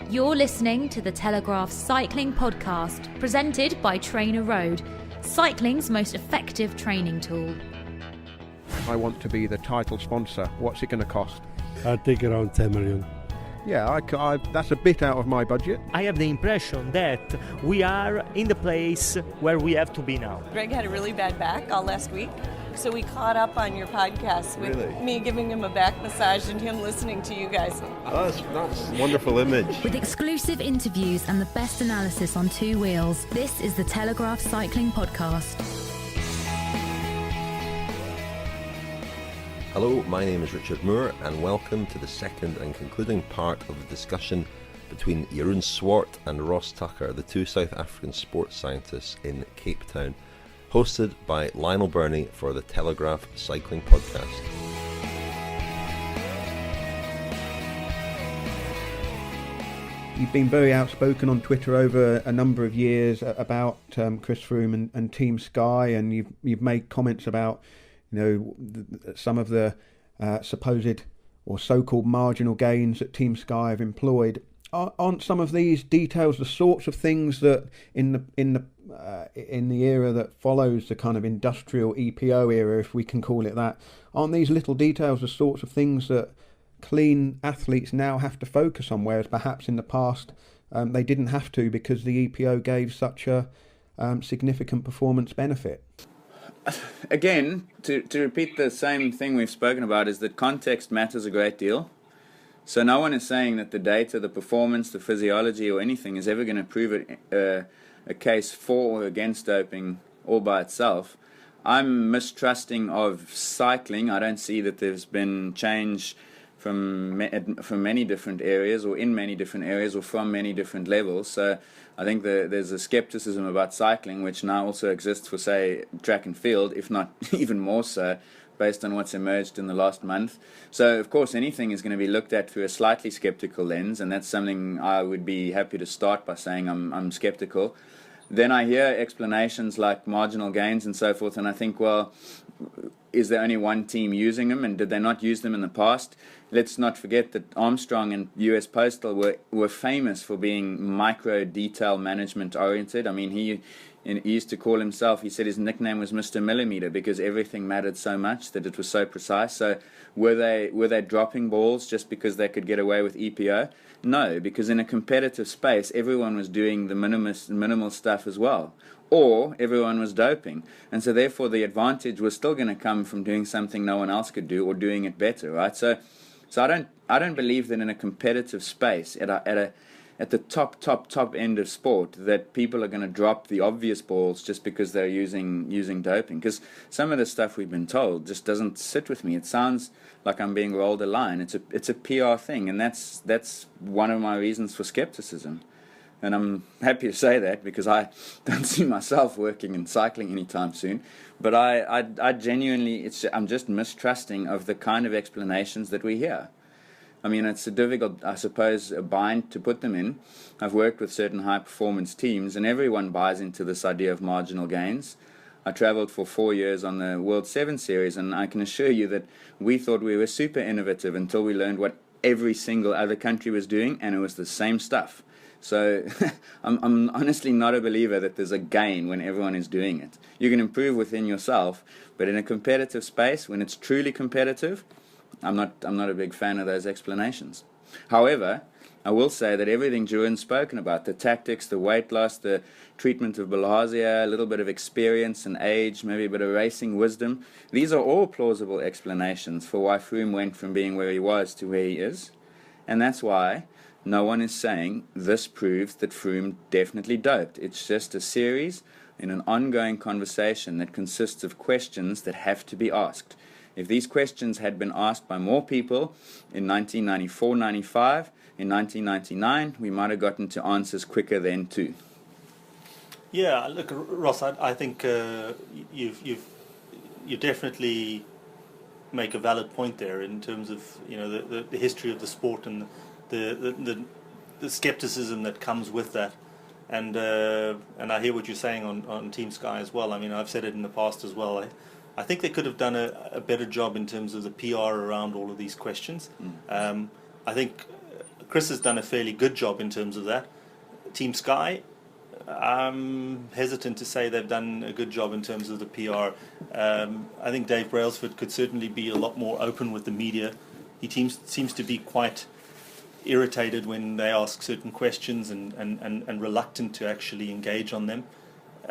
You're listening to the Telegraph Cycling Podcast, presented by Trainer Road, cycling's most effective training tool. I want to be the title sponsor. What's it going to cost? I think around 10 million. Yeah, that's a bit out of my budget. I have the impression that we are in the place where we have to be now. Greg had a really bad back all last week, so we caught up on your podcast with me giving him a back massage and him listening to you guys. Oh, that's a wonderful image. With exclusive interviews and the best analysis on two wheels, this is the Telegraph Cycling Podcast. Hello, my name is Richard Moore and welcome to the second and concluding part of the discussion between Jeroen Swart and Ross Tucker, the two South African sports scientists in Cape Town, hosted by Lionel Burney for the Telegraph Cycling Podcast. You've been very outspoken on Twitter over a number of years about Chris Froome and Team Sky, and you've made comments about some of the supposed or so-called marginal gains that Team Sky have employed. Aren't some of these details the sorts of things that in the era that follows the kind of industrial EPO era, if we can call it that, aren't these little details the sorts of things that clean athletes now have to focus on, whereas perhaps in the past they didn't have to because the EPO gave such a significant performance benefit? Again, to repeat the same thing we've spoken about, is that context matters a great deal. So no one is saying that the data, the performance, the physiology or anything is ever going to prove a case for or against doping all by itself. I'm mistrusting of cycling. I don't see that there's been change from many different areas or in many different areas or from many different levels. So I think there's a skepticism about cycling, which now also exists for, say, track and field, if not even more so, based on what's emerged in the last month. So, of course, anything is going to be looked at through a slightly skeptical lens, and that's something I would be happy to start by saying I'm skeptical. Then I hear explanations like marginal gains and so forth, and I think, well, is there only one team using them, and did they not use them in the past? Let's not forget that Armstrong and US Postal were famous for being micro detail management oriented. I mean, he used to call himself, he said his nickname was Mr. Millimeter because everything mattered so much that it was so precise. So were they dropping balls just because they could get away with EPO? No, because in a competitive space, everyone was doing the minimal stuff as well. Or everyone was doping. And so therefore the advantage was still going to come from doing something no one else could do or doing it better, right? So I don't believe that in a competitive space at the top end of sport that people are going to drop the obvious balls just because they're using doping. Because some of the stuff we've been told just doesn't sit with me. It sounds like I'm being rolled a line. It's a PR thing, and that's one of my reasons for skepticism. And I'm happy to say that because I don't see myself working in cycling anytime soon. But I genuinely, I'm just mistrusting of the kind of explanations that we hear. I mean, it's a difficult, I suppose, a bind to put them in. I've worked with certain high-performance teams, and everyone buys into this idea of marginal gains. I travelled for 4 years on the World 7 Series, and I can assure you that we thought we were super innovative until we learned what every single other country was doing, and it was the same stuff. So I'm honestly not a believer that there's a gain when everyone is doing it. You can improve within yourself, but in a competitive space, when it's truly competitive, I'm not a big fan of those explanations. However, I will say that everything Jeroen's spoken about, the tactics, the weight loss, the treatment of bilharzia, a little bit of experience and age, maybe a bit of racing wisdom, these are all plausible explanations for why Froome went from being where he was to where he is. And that's why no one is saying this proves that Froome definitely doped. It's just a series in an ongoing conversation that consists of questions that have to be asked. If these questions had been asked by more people in 1994-95, in 1999, we might have gotten to answers quicker then too. Yeah, look, Ross, I think you definitely make a valid point there in terms of the history of the sport and the skepticism that comes with that, and I hear what you're saying on Team Sky as well. I mean, I've said it in the past as well. I think they could have done a better job in terms of the PR around all of these questions. I think Chris has done a fairly good job in terms of that. Team Sky, I'm hesitant to say they've done a good job in terms of the PR. I think Dave Brailsford could certainly be a lot more open with the media. He seems to be quite irritated when they ask certain questions and reluctant to actually engage on them.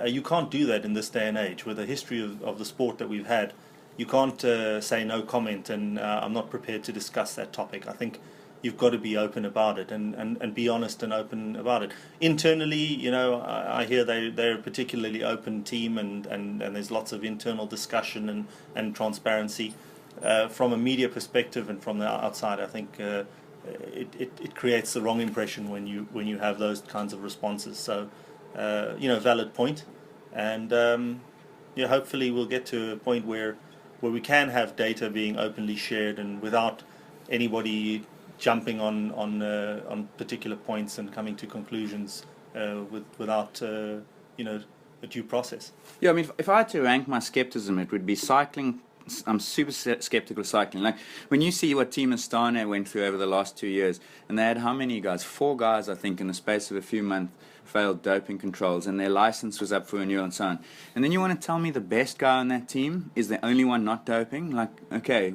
You can't do that in this day and age. With the history of the sport that we've had, you can't say no comment and I'm not prepared to discuss that topic. I think you've got to be open about it and be honest and open about it. Internally, I hear they're a particularly open team and there's lots of internal discussion and transparency. From a media perspective and from the outside, I think it creates the wrong impression when you have those kinds of responses. So, valid point. And hopefully we'll get to a point where we can have data being openly shared and without anybody jumping on particular points and coming to conclusions without a due process. Yeah, I mean, if I had to rank my skepticism, it would be cycling. I'm super skeptical of cycling. Like when you see what Team Astana went through over the last 2 years, and they had how many guys? 4 guys, I think, in the space of a few months failed doping controls, and their license was up for renewal and so on. And then you want to tell me the best guy on that team is the only one not doping? Like, okay.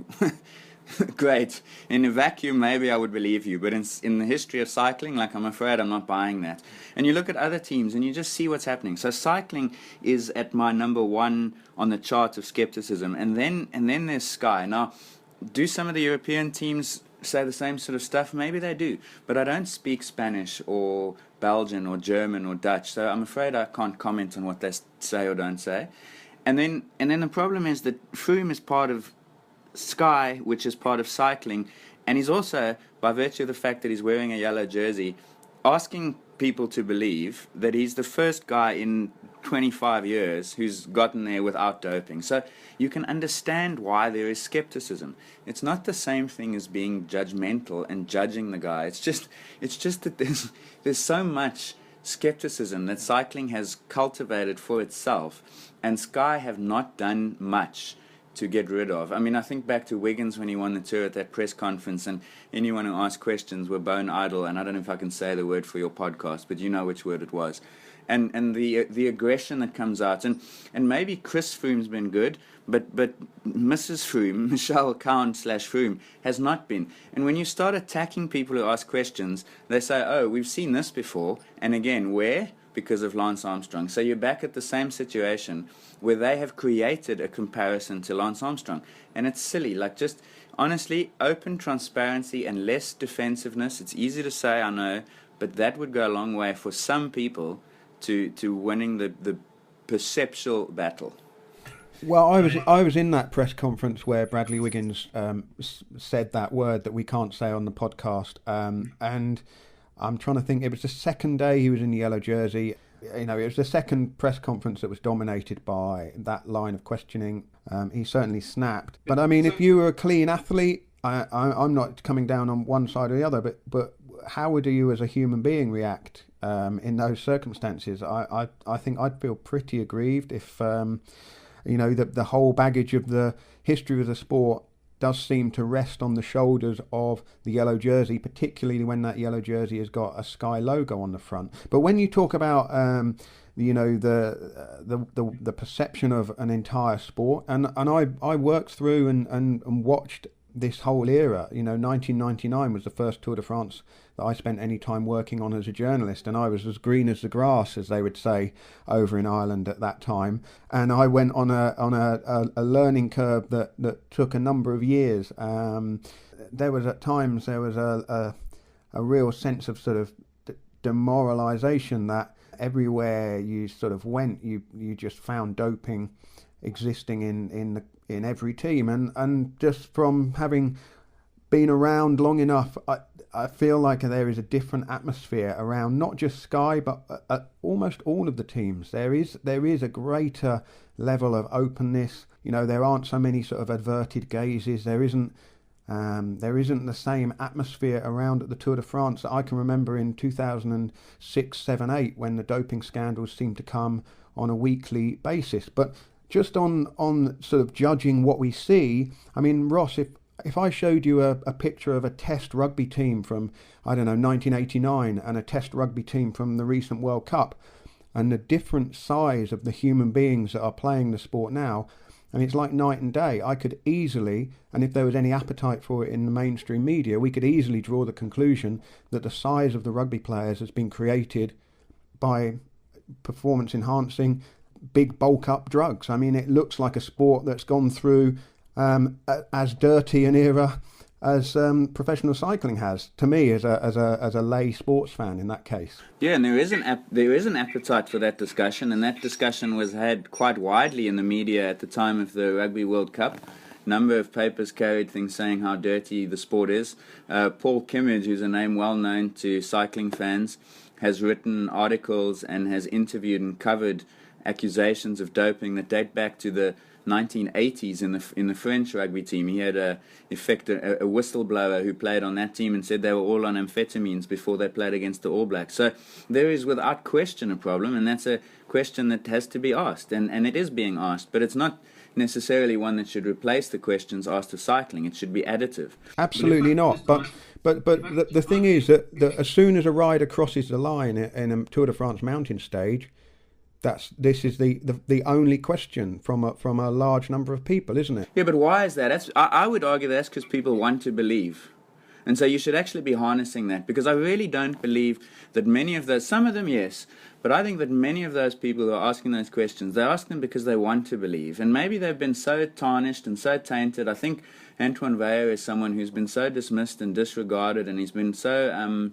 Great. In a vacuum, maybe I would believe you, but in the history of cycling, like, I'm afraid I'm not buying that. And you look at other teams and you just see what's happening. So cycling is at my number 1 on the chart of skepticism, and then there's Sky. Now, do some of the European teams say the same sort of stuff? Maybe they do, but I don't speak Spanish or Belgian or German or Dutch, so I'm afraid I can't comment on what they say or don't say. And then the problem is that Froome is part of Sky, which is part of cycling, and he's also, by virtue of the fact that he's wearing a yellow jersey, asking people to believe that he's the first guy in 25 years who's gotten there without doping. So you can understand why there is skepticism. It's not the same thing as being judgmental and judging the guy. It's just that there's so much skepticism that cycling has cultivated for itself, and Sky have not done much to get rid of. I mean, I think back to Wiggins when he won the Tour at that press conference, and anyone who asked questions were bone idle, and I don't know if I can say the word for your podcast, but you know which word it was. And the aggression that comes out, and maybe Chris Froome's been good, but Mrs. Froome, Michelle Cowan/Froome, has not been. And when you start attacking people who ask questions, they say, oh, we've seen this before, and again, where? Because of Lance Armstrong. So you're back at the same situation where they have created a comparison to Lance Armstrong. And it's silly. Like, just honestly, open transparency and less defensiveness. It's easy to say, I know, but that would go a long way for some people to winning the perceptual battle. Well, I was in that press conference where Bradley Wiggins said that word that we can't say on the podcast, and I'm trying to think. It was the second day he was in the yellow jersey. It was the second press conference that was dominated by that line of questioning. He certainly snapped. But I mean, if you were a clean athlete, I'm not coming down on one side or the other. But how would you, as a human being, react in those circumstances? I think I'd feel pretty aggrieved if the whole baggage of the history of the sport does seem to rest on the shoulders of the yellow jersey, particularly when that yellow jersey has got a Sky logo on the front. But when you talk about the perception of an entire sport, and I worked through and watched this whole era. 1999 was the first Tour de France that I spent any time working on as a journalist, and I was as green as the grass, as they would say over in Ireland at that time. And I went on a learning curve that took a number of years. There was at times a real sense of sort of demoralisation that everywhere you sort of went, you just found doping existing in every team, and just from having been around long enough, I feel like there is a different atmosphere around not just Sky but almost all of the teams. There is a greater level of openness. There aren't so many sort of averted gazes. There isn't the same atmosphere around at the Tour de France that I can remember in 2006, 7, 8 when the doping scandals seemed to come on a weekly basis. But just on sort of judging what we see, I mean, Ross, if I showed you a picture of a Test rugby team from, I don't know, 1989 and a Test rugby team from the recent World Cup, and the different size of the human beings that are playing the sport now, I mean, it's like night and day. I could easily, and if there was any appetite for it in the mainstream media, we could easily draw the conclusion that the size of the rugby players has been created by performance-enhancing, big bulk-up drugs. I mean, it looks like a sport that's gone through as dirty an era as professional cycling has, to me, as a lay sports fan in that case. Yeah, and there is an appetite for that discussion, and that discussion was had quite widely in the media at the time of the Rugby World Cup. A number of papers carried things saying how dirty the sport is. Paul Kimmage, who's a name well known to cycling fans, has written articles and has interviewed and covered accusations of doping that date back to the 1980s in the French rugby team. He had a whistleblower who played on that team and said they were all on amphetamines before they played against the All Blacks. So there is without question a problem, and that's a question that has to be asked, and it is being asked, but it's not necessarily one that should replace the questions asked of cycling. It should be additive. Absolutely not. But the thing is that as soon as a rider crosses the line in a Tour de France mountain stage, this is the only question from a large number of people, isn't it? Yeah, but why is that? I would argue that's because people want to believe. And so you should actually be harnessing that, because I really don't believe that many of those, some of them yes, but I think that many of those people who are asking those questions, they ask them because they want to believe. And maybe they've been so tarnished and so tainted. I think Antoine Weyer is someone who's been so dismissed and disregarded, and he's been so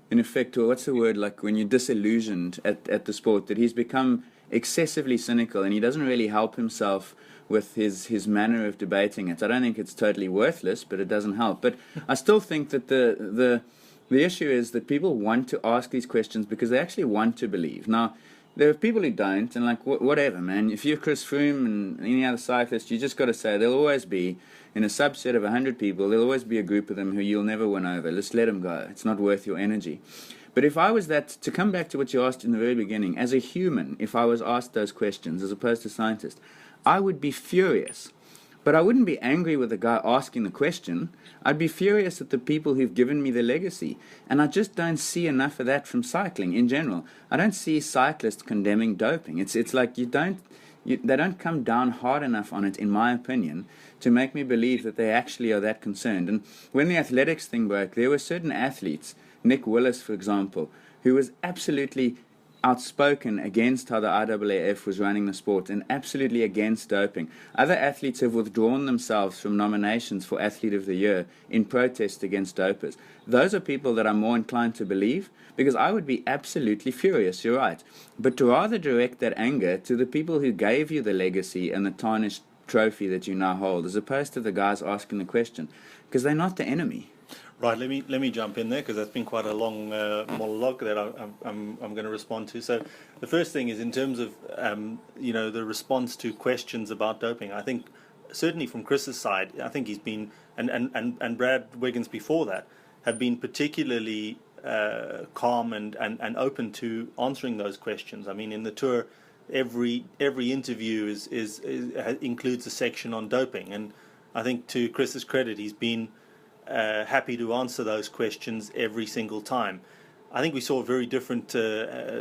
in effect, or what's the word, like when you're disillusioned at the sport, that he's become excessively cynical, and he doesn't really help himself with his manner of debating it. I don't think it's totally worthless, but it doesn't help. But I still think that the issue is that people want to ask these questions because they actually want to believe. Now, there are people who don't, and like, whatever, man. If you're Chris Froome and any other cyclist, you just got to say there'll always be, in a subset of 100 people, there'll always be a group of them who you'll never win over. Just let them go. It's not worth your energy. But if I was that, to come back to what you asked in the very beginning, as a human, if I was asked those questions, as opposed to scientist, I would be furious. But I wouldn't be angry with the guy asking the question. I'd be furious at the people who've given me the legacy. And I just don't see enough of that from cycling in general. I don't see cyclists condemning doping. It's like they don't come down hard enough on it, in my opinion, to make me believe that they actually are that concerned. And when the athletics thing broke, there were certain athletes, Nick Willis, for example, who was absolutely outspoken against how the IAAF was running the sport and absolutely against doping. Other athletes have withdrawn themselves from nominations for Athlete of the Year in protest against dopers. Those are people that I'm more inclined to believe, because I would be absolutely furious, you're right. But to rather direct that anger to the people who gave you the legacy and the tarnished trophy that you now hold, as opposed to the guys asking the question, because they're not the enemy. Right, let me jump in there, because that's been quite a long monologue that I'm going to respond to. So the first thing is in terms of the response to questions about doping. I think certainly from Chris's side, I think he's been and Brad Wiggins before that have been particularly calm and open to answering those questions. I mean, in the Tour, every interview is includes a section on doping, and I think to Chris's credit, he's been happy to answer those questions every single time. I think we saw a very different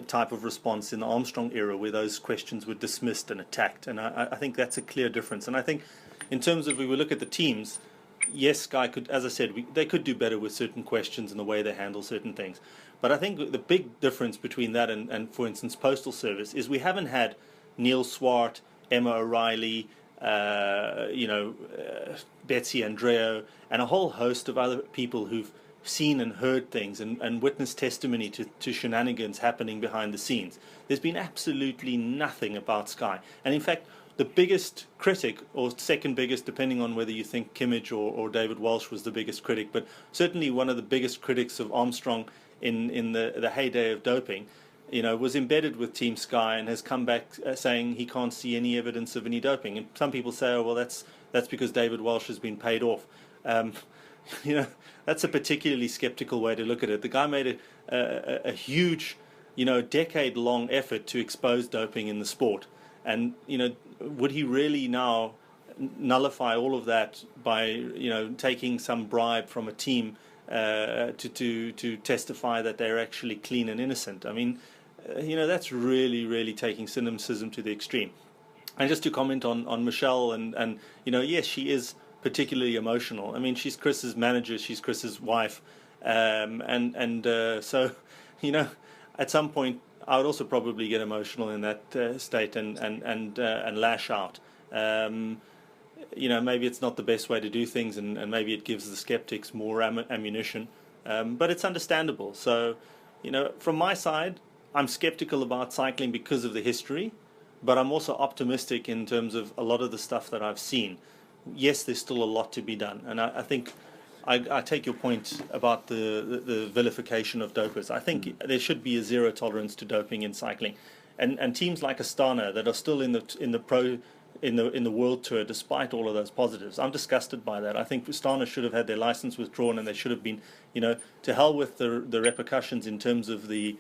type of response in the Armstrong era, where those questions were dismissed and attacked, and I think that's a clear difference. And I think in terms of, we look at the teams, yes, Sky could, as I said, they could do better with certain questions and the way they handle certain things. But I think the big difference between that and for instance, Postal Service, is we haven't had Neil Swart, Emma O'Reilly, Betsy Andreo, and a whole host of other people who've seen and heard things and witnessed testimony to shenanigans happening behind the scenes. There's been absolutely nothing about Sky. And in fact, the biggest critic, or second biggest, depending on whether you think Kimmage or David Walsh was the biggest critic, but certainly one of the biggest critics of Armstrong in the heyday of doping, was embedded with Team Sky and has come back saying he can't see any evidence of any doping. And some people say, oh, well, that's because David Walsh has been paid off. That's a particularly skeptical way to look at it. The guy made a huge, decade-long effort to expose doping in the sport. And, would he really now nullify all of that by taking some bribe from a team to testify that they're actually clean and innocent. I mean, that's really taking cynicism to the extreme. And just to comment on Michelle, and yes, she is particularly emotional. I mean, she's Chris's manager, she's Chris's wife, so at some point I would also probably get emotional in that state and lash out. Maybe it's not the best way to do things, and maybe it gives the skeptics more ammunition, but it's understandable. So, from my side, I'm skeptical about cycling because of the history, but I'm also optimistic in terms of a lot of the stuff that I've seen. Yes, there's still a lot to be done, and I think I take your point about the vilification of dopers. I think there should be a zero tolerance to doping in cycling, and teams like Astana that are still in the world tour despite all of those positives. I'm disgusted by that. I think Astana should have had their license withdrawn, and they should have been, to hell with the repercussions in terms of the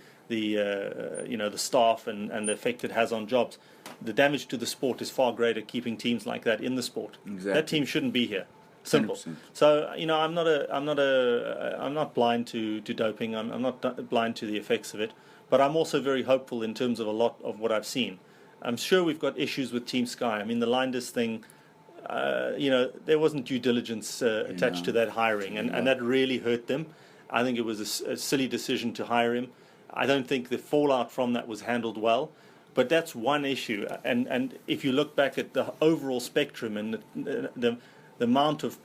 staff and the effect it has on jobs. The damage to the sport is far greater keeping teams like that in the sport. Exactly. That team shouldn't be here. Simple. 100%. So I'm not blind to doping. I'm not blind to the effects of it, but I'm also very hopeful in terms of a lot of what I've seen. I'm sure we've got issues with Team Sky. I mean, the Linders thing, there wasn't due diligence attached to that hiring, and that really hurt them. I think it was a silly decision to hire him. I don't think the fallout from that was handled well, but that's one issue. And if you look back at the overall spectrum and the amount of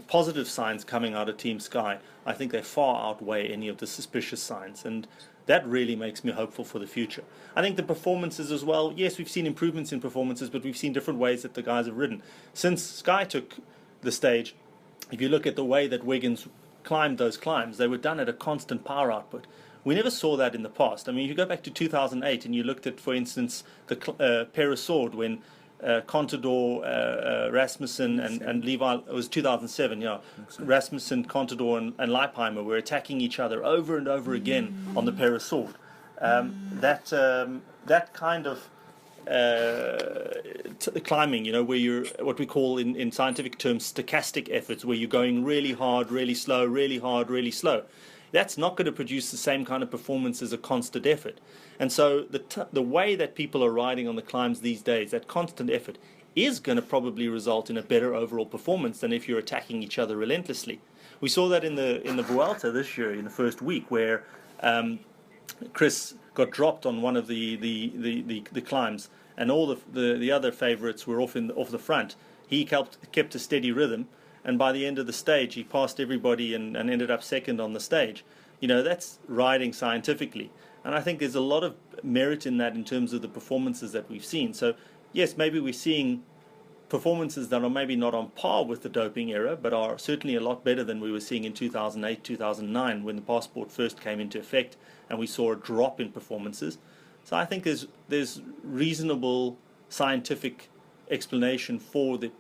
positive signs coming out of Team Sky, I think they far outweigh any of the suspicious signs, and that really makes me hopeful for the future. I think the performances as well, yes, we've seen improvements in performances, but we've seen different ways that the guys have ridden. Since Sky took the stage, if you look at the way that Wiggins climbed those climbs, they were done at a constant power output. We never saw that in the past. I mean, if you go back to 2008 and you looked at, for instance, the Peresord when Contador, Rasmussen and Levi, it was 2007, yeah. Rasmussen, Contador and Leipheimer were attacking each other over and over again on the Peresord. That kind of climbing, where you're what we call in scientific terms stochastic efforts, where you're going really hard, really slow, really hard, really slow. That's not going to produce the same kind of performance as a constant effort. And so the way that people are riding on the climbs these days, that constant effort, is going to probably result in a better overall performance than if you're attacking each other relentlessly. We saw that in the Vuelta this year, in the first week, where Chris got dropped on one of the climbs, and all the other favourites were off the front. He kept a steady rhythm, and by the end of the stage, he passed everybody and ended up second on the stage. That's riding scientifically. And I think there's a lot of merit in that in terms of the performances that we've seen. So, yes, maybe we're seeing performances that are maybe not on par with the doping era, but are certainly a lot better than we were seeing in 2008, 2009, when the passport first came into effect, and we saw a drop in performances. So I think there's reasonable scientific explanation for the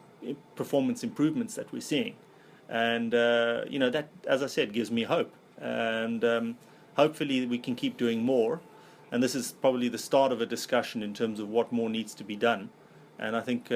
performance improvements that we're seeing. And, that, as I said, gives me hope. And hopefully we can keep doing more. And this is probably the start of a discussion in terms of what more needs to be done. And I think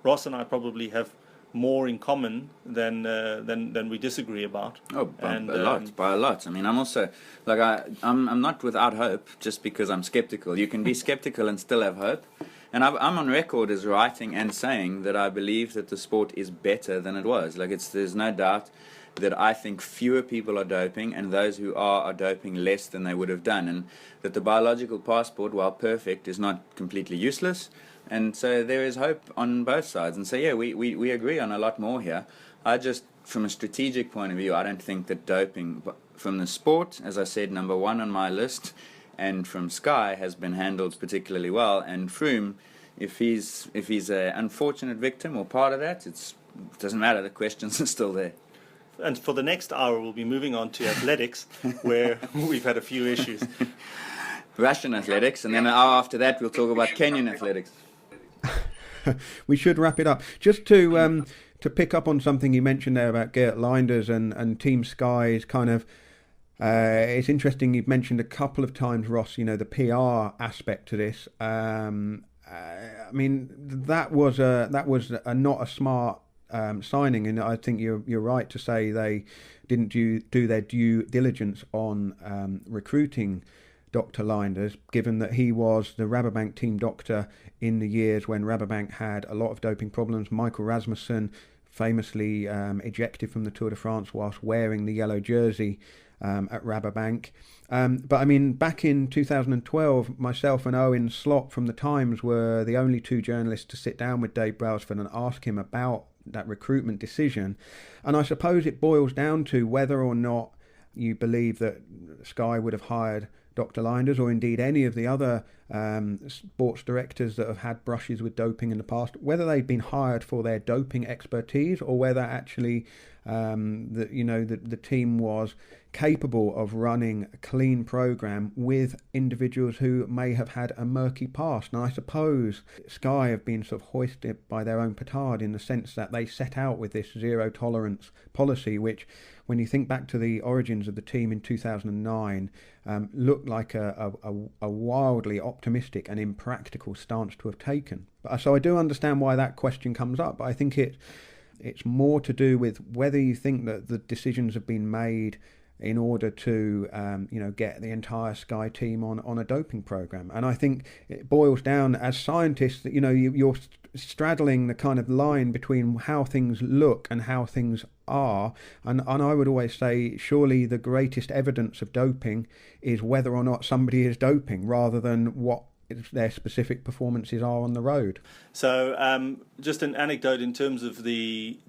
Ross and I probably have more in common than we disagree about. Oh, by a lot. I mean, I'm also I'm not without hope just because I'm skeptical. You can be skeptical and still have hope. And I'm on record as writing and saying that I believe that the sport is better than it was. There's no doubt that I think fewer people are doping, and those who are doping less than they would have done, and that the biological passport, while perfect, is not completely useless. And so there is hope on both sides. And so, yeah, we agree on a lot more here. I just, from a strategic point of view, I don't think that doping from the sport, as I said, number one on my list, and from Sky has been handled particularly well. And Froome, if he's an unfortunate victim or part of that, it doesn't matter. The questions are still there. And for the next hour, we'll be moving on to athletics, where we've had a few issues. Russian athletics, and then an hour after that, we'll talk about Kenyan athletics. We should wrap it up. Just to pick up on something you mentioned there about Geert Leinders and Team Sky's kind of. It's interesting you've mentioned a couple of times, Ross, the PR aspect to this. And I mean, that was not a smart signing, and I think you're right to say they didn't do their due diligence on recruiting Dr. Linders, given that he was the Rabobank team doctor in the years when Rabobank had a lot of doping problems. Michael Rasmussen famously ejected from the Tour de France whilst wearing the yellow jersey at Rabobank. But I mean, back in 2012, myself and Owen Slot from the Times were the only two journalists to sit down with Dave Brailsford and ask him about that recruitment decision. And I suppose it boils down to whether or not you believe that Sky would have hired Dr. Linders, or indeed any of the other sports directors that have had brushes with doping in the past, whether they've been hired for their doping expertise, or whether actually the team was capable of running a clean program with individuals who may have had a murky past. And I suppose Sky have been sort of hoisted by their own petard in the sense that they set out with this zero tolerance policy, which, when you think back to the origins of the team in 2009, looked like a wildly optimistic and impractical stance to have taken. So I do understand why that question comes up, but I think it's more to do with whether you think that the decisions have been made in order to get the entire Sky team on a doping program. And I think it boils down, as scientists, that you're straddling the kind of line between how things look and how things are, and I would always say surely the greatest evidence of doping is whether or not somebody is doping, rather than what their specific performances are on the road. So just an anecdote in terms of the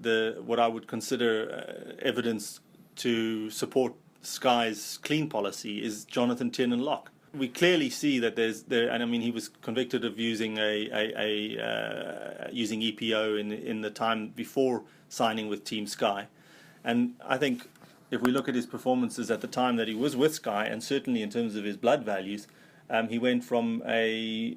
what I would consider evidence to support Sky's clean policy is Jonathan Tiernan-Locke. We clearly see that and I mean, he was convicted of using using EPO in the time before signing with Team Sky, and I think if we look at his performances at the time that he was with Sky, and certainly in terms of his blood values, he went from a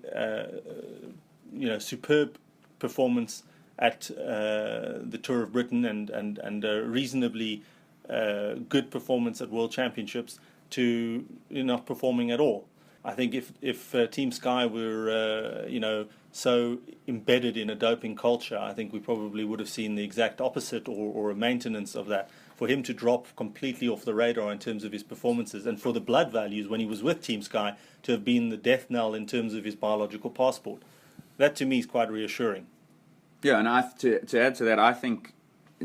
superb performance at the Tour of Britain and a reasonably good performance at World Championships to not performing at all. I think if Team Sky were so embedded in a doping culture, I think we probably would have seen the exact opposite, or a maintenance of that. For him to drop completely off the radar in terms of his performances, and for the blood values when he was with Team Sky to have been the death knell in terms of his biological passport, that to me is quite reassuring. Yeah, and to add to that, I think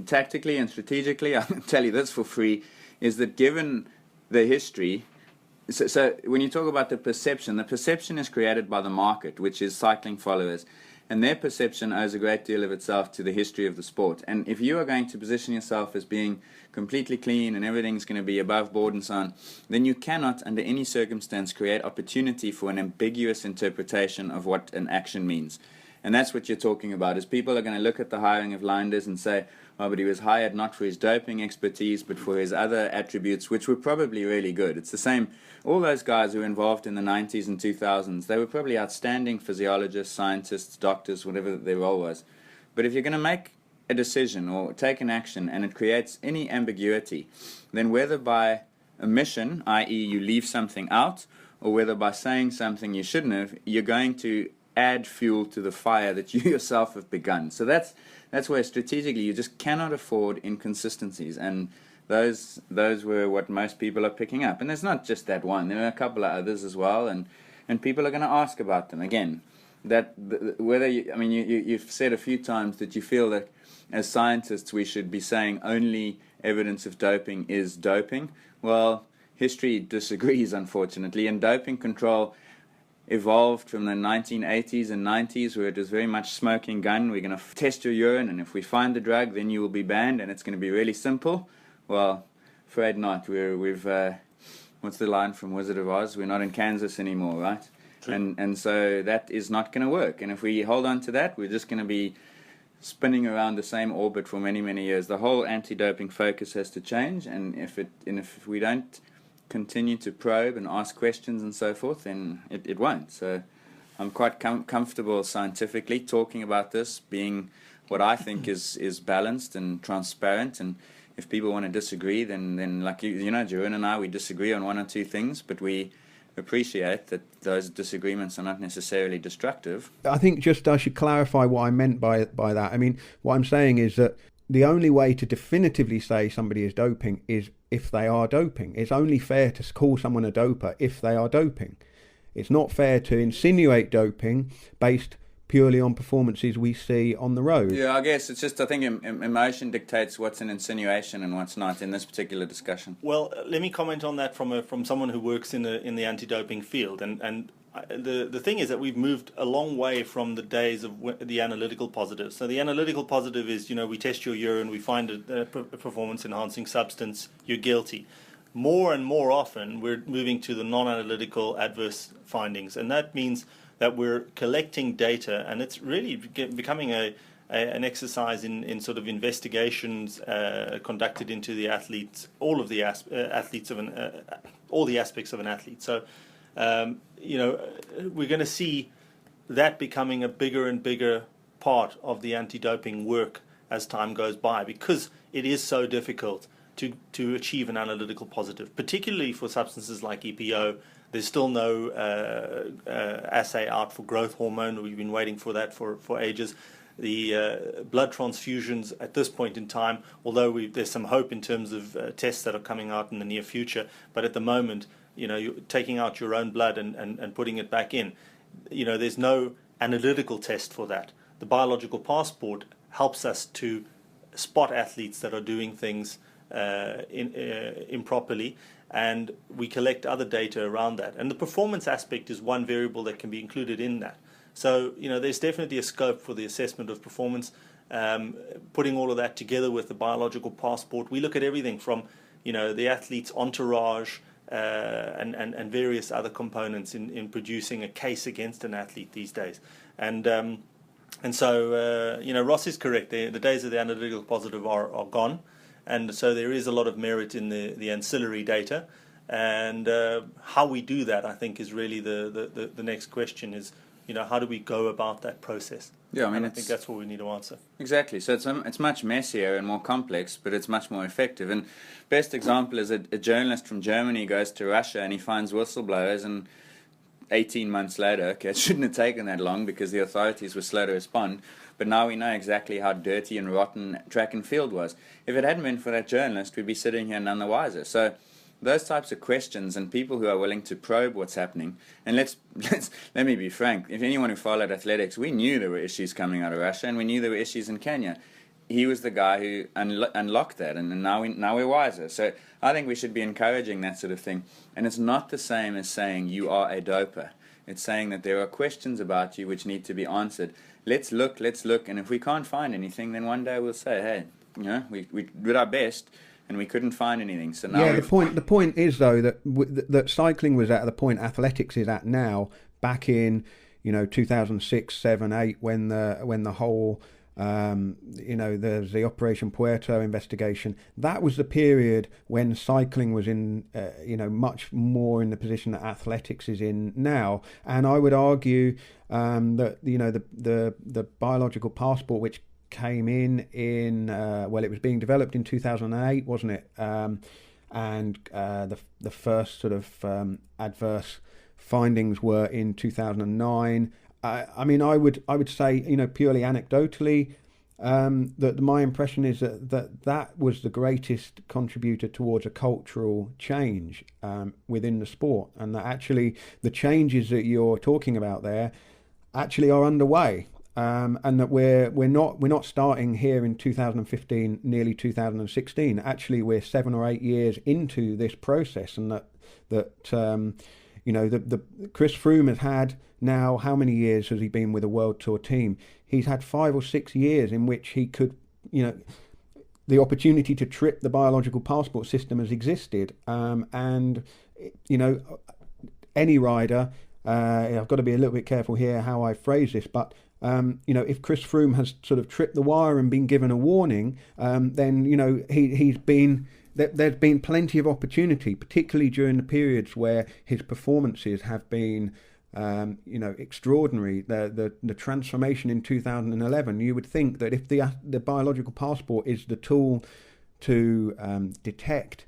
tactically and strategically, I'll tell you this for free, is that given the history, so when you talk about the perception is created by the market, which is cycling followers, and their perception owes a great deal of itself to the history of the sport. And if you are going to position yourself as being completely clean and everything's going to be above board and so on, then you cannot, under any circumstance, create opportunity for an ambiguous interpretation of what an action means. And that's what you're talking about, is people are going to look at the hiring of Linders and say, oh, but he was hired not for his doping expertise, but for his other attributes, which were probably really good. It's the same, all those guys who were involved in the 90s and 2000s, they were probably outstanding physiologists, scientists, doctors, whatever their role was. But if you're going to make a decision or take an action and it creates any ambiguity, then whether by omission, i.e. you leave something out, or whether by saying something you shouldn't have, you're going to add fuel to the fire that you yourself have begun. So that's where strategically you just cannot afford inconsistencies, and those were what most people are picking up. And there's not just that one, there are a couple of others as well, and people are going to ask about them. Again, you've said a few times that you feel that as scientists we should be saying only evidence of doping is doping. Well, history disagrees, unfortunately, and doping control evolved from the 1980s and 90s, where it was very much smoking gun. We're going to test your urine, and if we find the drug, then you will be banned, and it's going to be really simple. Well, afraid not. We've what's the line from Wizard of Oz? We're not in Kansas anymore, right? True. And so that is not going to work. And if we hold on to that, we're just going to be spinning around the same orbit for many, many years. The whole anti-doping focus has to change, and if we don't continue to probe and ask questions and so forth, then it won't. So I'm quite comfortable scientifically talking about this, being what I think is balanced and transparent. And if people want to disagree, then like Jeroen and I, we disagree on one or two things, but we appreciate that those disagreements are not necessarily destructive. I think just I should clarify what I meant by that. I mean, what I'm saying is that the only way to definitively say somebody is doping is if they are doping. It's only fair to call someone a doper if they are doping. It's not fair to insinuate doping based purely on performances we see on the road. Yeah, I guess it's just, I think emotion dictates what's an insinuation and what's not in this particular discussion. Well, let me comment on that from someone who works in the anti-doping field. And the thing is that we've moved a long way from the days of the analytical positive. So the analytical positive is, we test your urine, we find a performance-enhancing substance, you're guilty. More and more often, we're moving to the non-analytical adverse findings, and that means that we're collecting data, and it's really becoming an exercise in sort of investigations conducted into the athletes, all the aspects of an athlete. So, we're going to see that becoming a bigger and bigger part of the anti-doping work as time goes by, because it is so difficult to achieve an analytical positive, particularly for substances like EPO. There's still no assay out for growth hormone. We've been waiting for that for ages. The blood transfusions at this point in time, although there's some hope in terms of tests that are coming out in the near future, but at the moment, you're taking out your own blood and putting it back in. There's no analytical test for that. The biological passport helps us to spot athletes that are doing things improperly, and we collect other data around that. And the performance aspect is one variable that can be included in that. So, there's definitely a scope for the assessment of performance. Putting all of that together with the biological passport, we look at everything from, the athlete's entourage and various other components in producing a case against an athlete these days. And so, Ross is correct. The days of the analytical positive are gone. And so there is a lot of merit in the ancillary data, and how we do that, I think, is really the next question. Is how do we go about that process? Yeah, I think that's what we need to answer. Exactly. So it's much messier and more complex, but it's much more effective. And best example is a journalist from Germany goes to Russia and he finds whistleblowers, and 18 months later, okay, it shouldn't have taken that long because the authorities were slow to respond. But now we know exactly how dirty and rotten track and field was. If it hadn't been for that journalist, we'd be sitting here none the wiser. So those types of questions and people who are willing to probe what's happening, and let me be frank, if anyone who followed athletics, we knew there were issues coming out of Russia, and we knew there were issues in Kenya. He was the guy who unlocked that, and now we're wiser. So I think we should be encouraging that sort of thing. And it's not the same as saying you are a doper. It's saying that there are questions about you which need to be answered. Let's look, and if we can't find anything, then one day we'll say, hey, we did our best, and we couldn't find anything. So now the point is though that cycling was at the point athletics is at now. Back in 2006, 7, 8, when the whole there's the Operation Puerto investigation. That was the period when cycling was in much more in the position that athletics is in now. And I would argue that the biological passport, which came in it was being developed in 2008, wasn't it? And the first sort of adverse findings were in 2009. I would say, purely anecdotally, that my impression is that was the greatest contributor towards a cultural change within the sport, and that actually the changes that you're talking about there actually are underway. And that we're not starting here in 2015, nearly 2016. Actually, we're 7 or 8 years into this process, and that Chris Froome has had now, how many years has he been with a World Tour team? He's had 5 or 6 years in which he could, the opportunity to trip the biological passport system has existed, and any rider. I've got to be a little bit careful here how I phrase this, but if Chris Froome has sort of tripped the wire and been given a warning, then he's been. There's been plenty of opportunity, particularly during the periods where his performances have been, extraordinary. The transformation in 2011. You would think that if the biological passport is the tool to detect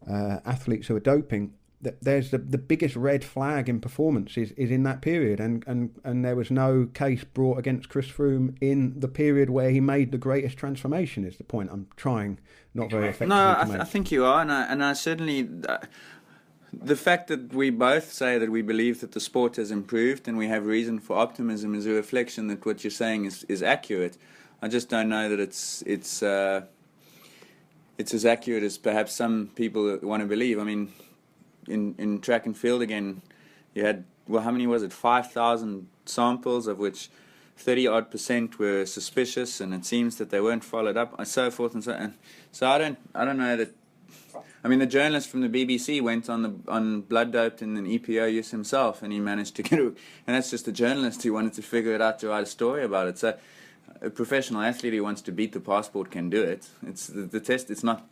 athletes who are doping, there's the biggest red flag in performance is in that period, and there was no case brought against Chris Froome in the period where he made the greatest transformation. Is the point I'm trying not very effectively to make. I think you are, and I certainly. The fact that we both say that we believe that the sport has improved and we have reason for optimism is a reflection that what you're saying is accurate. I just don't know that it's as accurate as perhaps some people want to believe. I mean, in track and field again, you had, well, how many was it? 5,000 samples, of which 30-odd% were suspicious, and it seems that they weren't followed up, and so forth and so on. So I don't know that. I mean, the journalist from the BBC went on blood doped in an EPO use himself, and he managed to get it. And that's just a journalist who wanted to figure it out to write a story about it. So a professional athlete who wants to beat the passport can do it. It's the test. It's not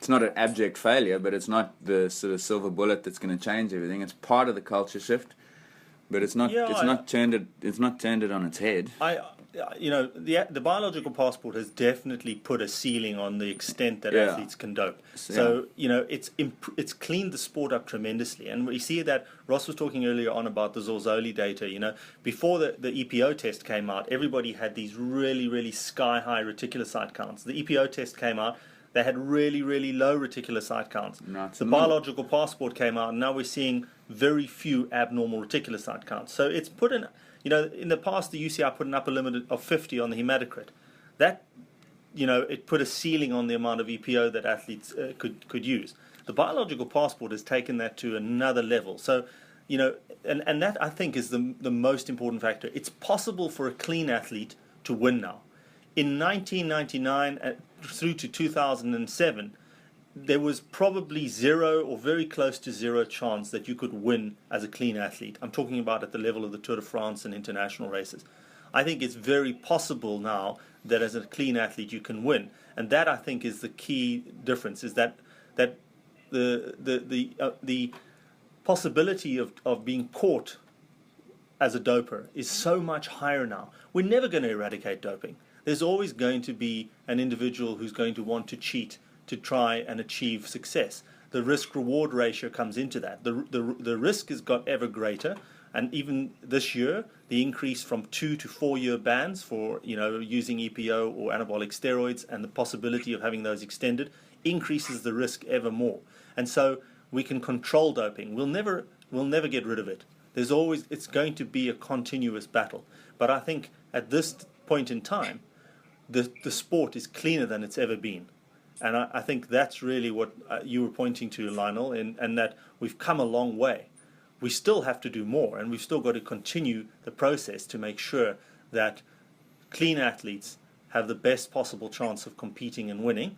an abject failure, but it's not the sort of silver bullet that's going to change everything. It's part of the culture shift, but it's not. Yeah, it's not turned it on its head. The biological passport has definitely put a ceiling on the extent that athletes can dope. So it's cleaned the sport up tremendously, and we see that. Ross was talking earlier on about the Zorzoli data. Before the EPO test came out, everybody had these really, really sky high reticulocyte counts. The EPO test came out. They had really, really low reticulocyte counts. The biological passport came out, and now we're seeing very few abnormal reticulocyte counts. So it's put in, in the past, the UCI put an upper limit of 50 on the hematocrit. That, it put a ceiling on the amount of EPO that athletes could use. The biological passport has taken that to another level. So, and that, I think, is the most important factor. It's possible for a clean athlete to win now. In 1999 through to 2007, there was probably zero or very close to zero chance that you could win as a clean athlete. I'm talking about at the level of the Tour de France and international races. I think it's very possible now that as a clean athlete you can win, and that, I think, is the key difference. Is that the possibility of being caught as a doper is so much higher now. We're never going to eradicate doping. There's always going to be an individual who's going to want to cheat to try and achieve success. The risk-reward ratio comes into that. The risk has got ever greater, and even this year, the increase from 2 to 4 year bans for using EPO or anabolic steroids, and the possibility of having those extended, increases the risk ever more. And so we can control doping. We'll never get rid of it. It's going to be a continuous battle. But I think at this point in time, the sport is cleaner than it's ever been. And I think that's really what you were pointing to, Lionel, and that we've come a long way. We still have to do more, and we've still got to continue the process to make sure that clean athletes have the best possible chance of competing and winning.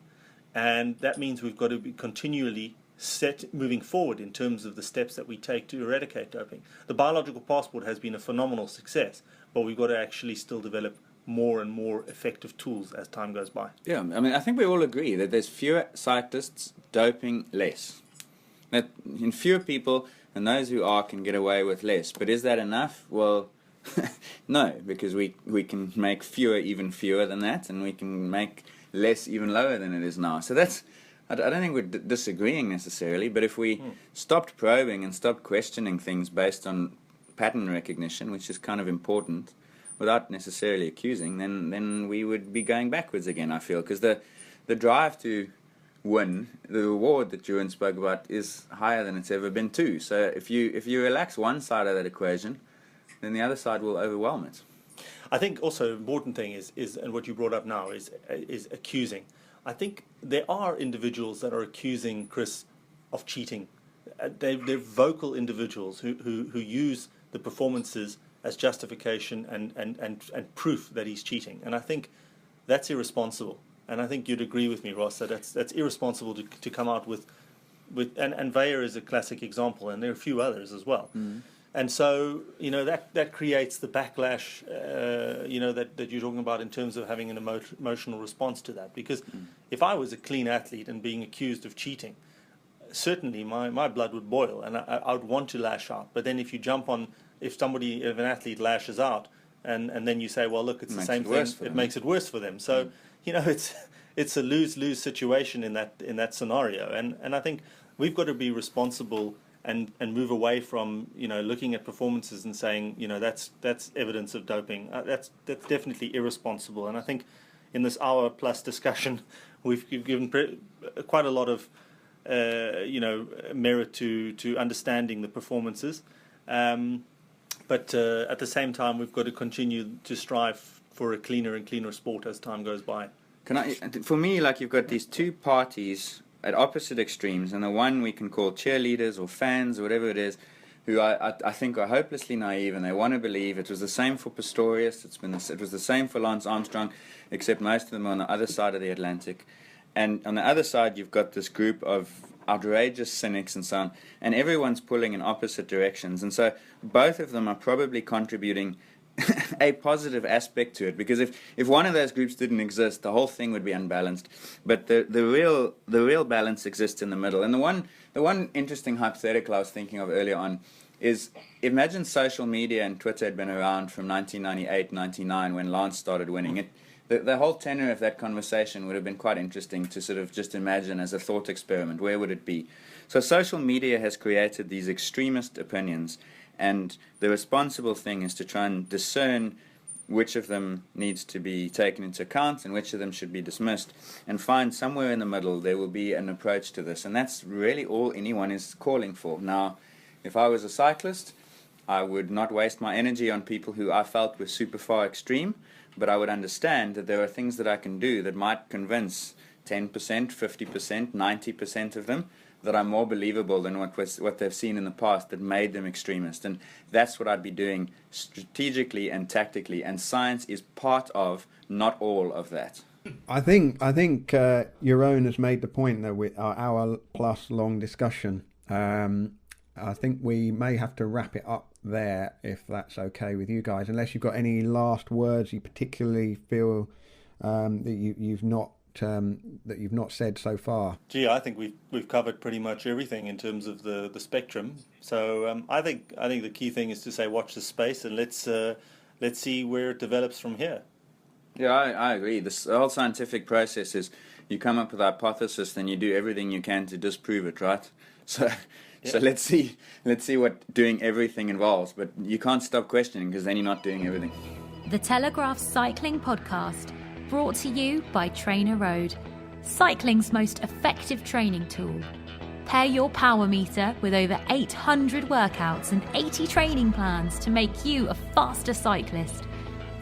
And that means we've got to be continually moving forward in terms of the steps that we take to eradicate doping. The biological passport has been a phenomenal success, but we've got to actually still develop more and more effective tools as time goes by. Yeah, I mean, I think we all agree that there's fewer cyclists doping less. That in fewer people, and those who are can get away with less. But is that enough? Well, no, because we can make fewer even fewer than that, and we can make less even lower than it is now. So that's, I don't think we're disagreeing necessarily, but if we stopped probing and stopped questioning things based on pattern recognition, which is kind of important, without necessarily accusing, then we would be going backwards again, I feel, because the drive to win, the reward that Jeroen spoke about, is higher than it's ever been too. So if you relax one side of that equation, then the other side will overwhelm it. I think also an important thing is and what you brought up now is accusing. I think there are individuals that are accusing Chris of cheating. They're vocal individuals who use the performances as justification and proof that he's cheating. And I think that's irresponsible. And I think you'd agree with me, Ross, that that's irresponsible to come out with and Weyer is a classic example, and there are a few others as well. Mm. And so, that creates the backlash, that you're talking about in terms of having an emotional response to that. Because if I was a clean athlete and being accused of cheating, certainly my blood would boil, and I would want to lash out. But then if an athlete lashes out, and then you say, well, look, it's the same thing, it makes it worse for them. So, it's a lose-lose situation in that scenario. And I think we've got to be responsible and move away from looking at performances and saying that's evidence of doping. That's definitely irresponsible. And I think in this hour plus discussion, we've given quite a lot of merit to understanding the performances. But at the same time, we've got to continue to strive for a cleaner and cleaner sport as time goes by. For me, like, you've got these two parties at opposite extremes, and the one we can call cheerleaders or fans or whatever it is, who I think are hopelessly naive, and they want to believe it was the same for Pistorius, it was the same for Lance Armstrong, except most of them are on the other side of the Atlantic. And on the other side, you've got this group of outrageous cynics and so on, and everyone's pulling in opposite directions. And so both of them are probably contributing a positive aspect to it, because if one of those groups didn't exist, the whole thing would be unbalanced. But the real balance exists in the middle. And the one interesting hypothetical I was thinking of earlier on is, imagine social media and Twitter had been around from 1998, 99 when Lance started winning it. The whole tenor of that conversation would have been quite interesting to sort of just imagine as a thought experiment. Where would it be? So social media has created these extremist opinions, and the responsible thing is to try and discern which of them needs to be taken into account and which of them should be dismissed, and find somewhere in the middle there will be an approach to this. And that's really all anyone is calling for. Now, if I was a cyclist, I would not waste my energy on people who I felt were super far extreme, but I would understand that there are things that I can do that might convince 10%, 50%, 90% of them that are more believable than what they've seen in the past that made them extremist. And that's what I'd be doing strategically and tactically, and science is part of, not all of that. I think Jeroen has made the point that with our hour-plus long discussion, I think we may have to wrap it up there, if that's okay with you guys, unless you've got any last words you particularly feel that you've not said so far. Gee, I think we've covered pretty much everything in terms of the spectrum. So I think the key thing is to say watch the space, and let's see where it develops from here. Yeah, I agree. The whole scientific process is you come up with a hypothesis, then you do everything you can to disprove it, right? So let's see what doing everything involves. But you can't stop questioning, because then you're not doing everything. The Telegraph Cycling Podcast, brought to you by Trainer Road, cycling's most effective training tool. Pair your power meter with over 800 workouts and 80 training plans to make you a faster cyclist.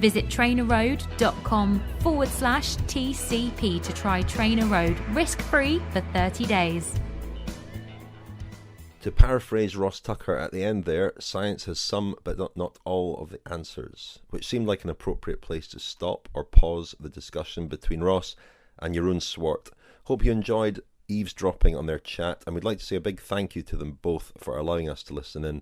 Visit trainerroad.com/TCP to try Trainer Road risk-free for 30 days. To paraphrase Ross Tucker at the end there, science has some but not all of the answers, which seemed like an appropriate place to stop or pause the discussion between Ross and Jeroen Swart. Hope you enjoyed eavesdropping on their chat, and we'd like to say a big thank you to them both for allowing us to listen in.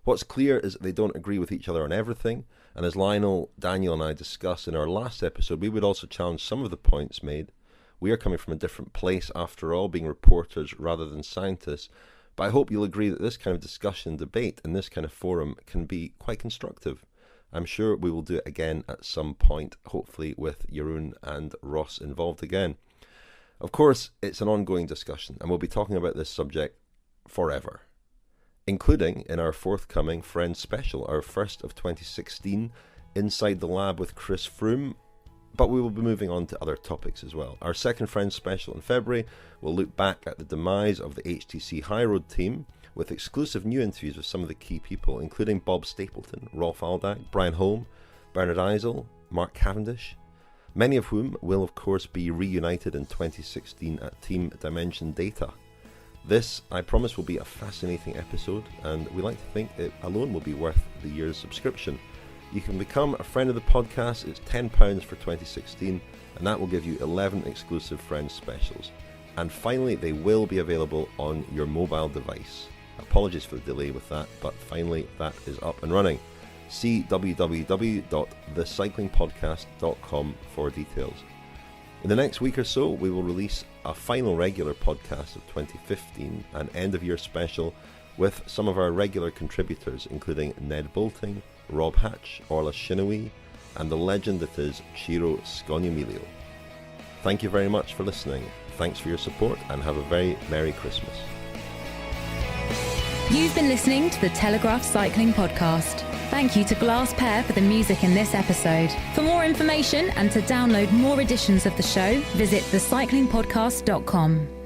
What's clear is that they don't agree with each other on everything, and as Lionel, Daniel and I discussed in our last episode, we would also challenge some of the points made. We are coming from a different place after all, being reporters rather than scientists. But I hope you'll agree that this kind of discussion, debate in this kind of forum can be quite constructive. I'm sure we will do it again at some point, hopefully with Jeroen and Ross involved again. Of course, it's an ongoing discussion, and we'll be talking about this subject forever, including in our forthcoming Friends Special, our first of 2016, Inside the Lab with Chris Froome. But we will be moving on to other topics as well. Our second Friends Special in February will look back at the demise of the HTC High Road team with exclusive new interviews with some of the key people, including Bob Stapleton, Rolf Aldag, Brian Holm, Bernard Eisel, Mark Cavendish, many of whom will of course be reunited in 2016 at Team Dimension Data. This, I promise, will be a fascinating episode, and we like to think it alone will be worth the year's subscription. You can become a friend of the podcast. It's £10 for 2016, and that will give you 11 exclusive Friends specials. And finally, they will be available on your mobile device. Apologies for the delay with that, but finally that is up and running. See www.thecyclingpodcast.com for details. In the next week or so, we will release a final regular podcast of 2015, an end-of-year special with some of our regular contributors, including Ned Bolting, Rob Hatch, Orla Shinoui, and the legend that is Ciro Scognamiglio. Thank you very much for listening. Thanks for your support, and have a very Merry Christmas. You've been listening to the Telegraph Cycling Podcast. Thank you to Glass Pair for the music in this episode. For more information and to download more editions of the show, visit thecyclingpodcast.com.